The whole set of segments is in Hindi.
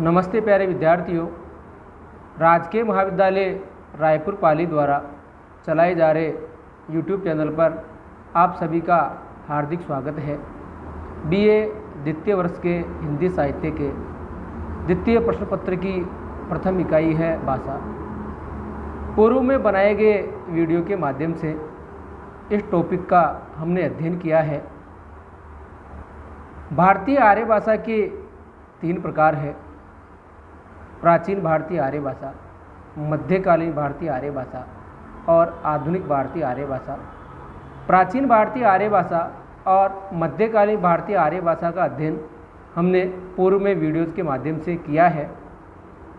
नमस्ते प्यारे विद्यार्थियों। राजकीय महाविद्यालय रायपुर पाली द्वारा चलाए जा रहे यूट्यूब चैनल पर आप सभी का हार्दिक स्वागत है। बीए द्वितीय वर्ष के हिंदी साहित्य के द्वितीय प्रश्न पत्र की प्रथम इकाई है भाषा। पूर्व में बनाए गए वीडियो के माध्यम से इस टॉपिक का हमने अध्ययन किया है। भारतीय आर्य भाषा के 3 प्रकार है: प्राचीन भारतीय आर्य भाषा, मध्यकालीन भारतीय आर्य भाषा और आधुनिक भारतीय आर्य भाषा। प्राचीन भारतीय आर्य भाषा और मध्यकालीन भारतीय आर्य भाषा का अध्ययन हमने पूर्व में वीडियोज़ के माध्यम से किया है।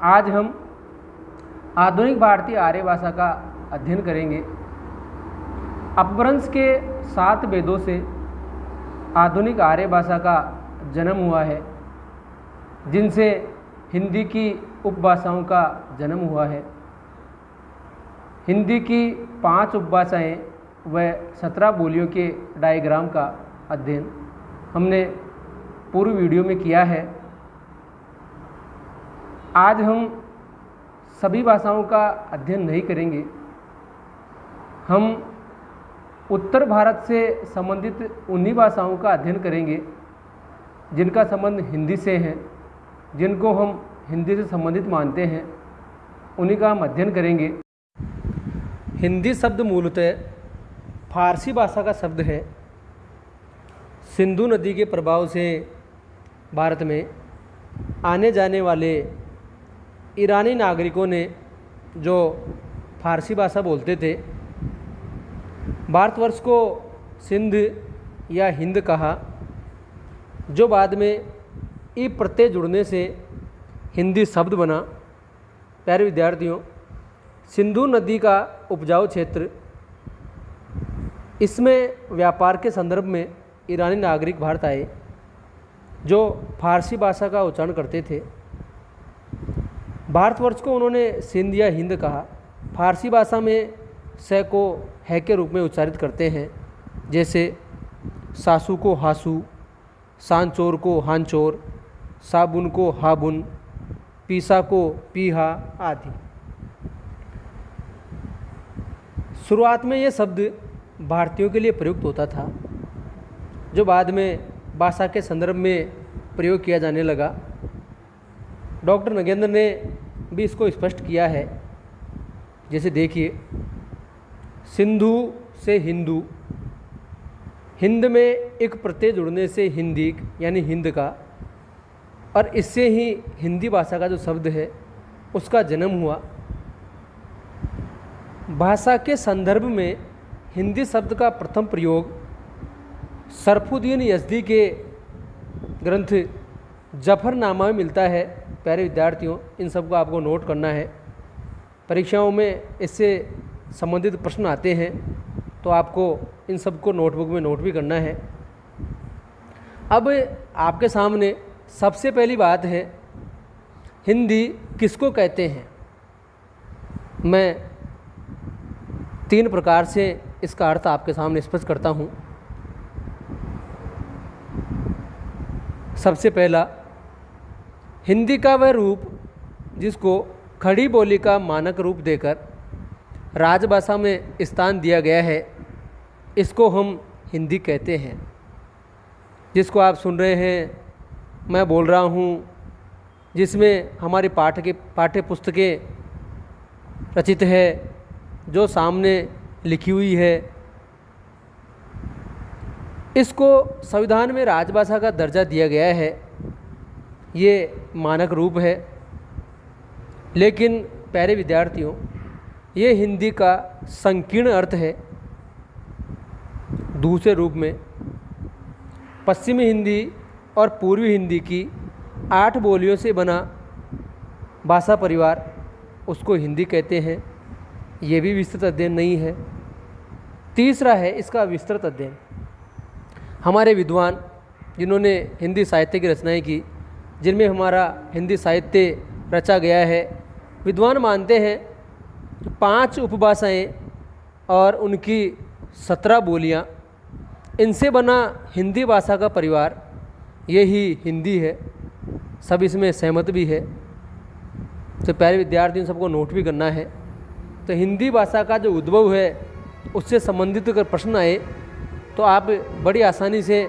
आज हम आधुनिक भारतीय आर्य भाषा का अध्ययन करेंगे। अपभ्रंश के 7 वेदों से आधुनिक आर्य भाषा का जन्म हुआ है, जिनसे हिंदी की उपभाषाओं का जन्म हुआ है। हिंदी की 5 उपभाषाएँ व 17 बोलियों के डायग्राम का अध्ययन हमने पूर्व वीडियो में किया है। आज हम सभी भाषाओं का अध्ययन नहीं करेंगे। हम उत्तर भारत से संबंधित उन्हीं भाषाओं का अध्ययन करेंगे जिनका संबंध हिंदी से है, जिनको हम हिंदी से संबंधित मानते हैं, उन्हीं का हम अध्ययन करेंगे। हिंदी शब्द मूलतः फारसी भाषा का शब्द है। सिंधु नदी के प्रभाव से भारत में आने जाने वाले ईरानी नागरिकों ने जो फारसी भाषा बोलते थे, भारतवर्ष को सिंध या हिंद कहा, जो बाद में ई प्रत्यय जुड़ने से हिंदी शब्द बना। प्यारे विद्यार्थियों, सिंधु नदी का उपजाऊ क्षेत्र, इसमें व्यापार के संदर्भ में ईरानी नागरिक भारत आए जो फारसी भाषा का उच्चारण करते थे। भारतवर्ष को उन्होंने सिंध या हिंद कहा। फारसी भाषा में स को है के रूप में उच्चारित करते हैं, जैसे सासू को हासू, सांचोर को हांचोर, साबुन को हाबुन, पीसा को पीहा आदि। शुरुआत में ये शब्द भारतीयों के लिए प्रयुक्त होता था, जो बाद में भाषा के संदर्भ में प्रयोग किया जाने लगा। डॉक्टर नगेंद्र ने भी इसको स्पष्ट किया है। जैसे देखिए, सिंधु से हिंदू, हिंद में एक प्रत्यय जुड़ने से हिंदी यानी हिंद का, और इससे ही हिंदी भाषा का जो शब्द है उसका जन्म हुआ। भाषा के संदर्भ में हिंदी शब्द का प्रथम प्रयोग सरफुद्दीन यज़दी के ग्रंथ जफरनामा में मिलता है। प्यारे विद्यार्थियों, इन सबको आपको नोट करना है। परीक्षाओं में इससे संबंधित प्रश्न आते हैं, तो आपको इन सबको नोटबुक में नोट भी करना है। अब आपके सामने सबसे पहली बात है, हिंदी किसको कहते हैं। मैं 3 प्रकार से इसका अर्थ आपके सामने स्पष्ट करता हूँ। सबसे पहला, हिंदी का वह रूप जिसको खड़ी बोली का मानक रूप देकर राजभाषा में स्थान दिया गया है, इसको हम हिंदी कहते हैं। जिसको आप सुन रहे हैं, मैं बोल रहा हूँ, जिसमें हमारी पाठ्य पुस्तकें रचित है, जो सामने लिखी हुई है, इसको संविधान में राजभाषा का दर्जा दिया गया है। ये मानक रूप है। लेकिन प्यारे विद्यार्थियों, ये हिंदी का संकीर्ण अर्थ है। दूसरे रूप में पश्चिमी हिंदी और पूर्वी हिंदी की 8 बोलियों से बना भाषा परिवार, उसको हिंदी कहते हैं। ये भी विस्तृत अध्ययन नहीं है। तीसरा है इसका विस्तृत अध्ययन। हमारे विद्वान जिन्होंने हिंदी साहित्य की रचनाएं की, जिनमें हमारा हिंदी साहित्य रचा गया है, विद्वान मानते हैं 5 उपभाषाएँ और उनकी 17 बोलियाँ, इनसे बना हिंदी भाषा का परिवार यही हिंदी है। सब इसमें सहमत भी है। तो प्यारे विद्यार्थियों, सबको नोट भी करना है। तो हिंदी भाषा का जो उद्भव है उससे संबंधित अगर प्रश्न आए तो आप बड़ी आसानी से,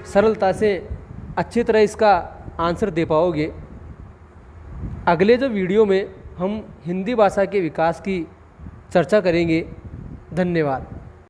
सरलता से, अच्छी तरह इसका आंसर दे पाओगे। अगले जो वीडियो में हम हिंदी भाषा के विकास की चर्चा करेंगे। धन्यवाद।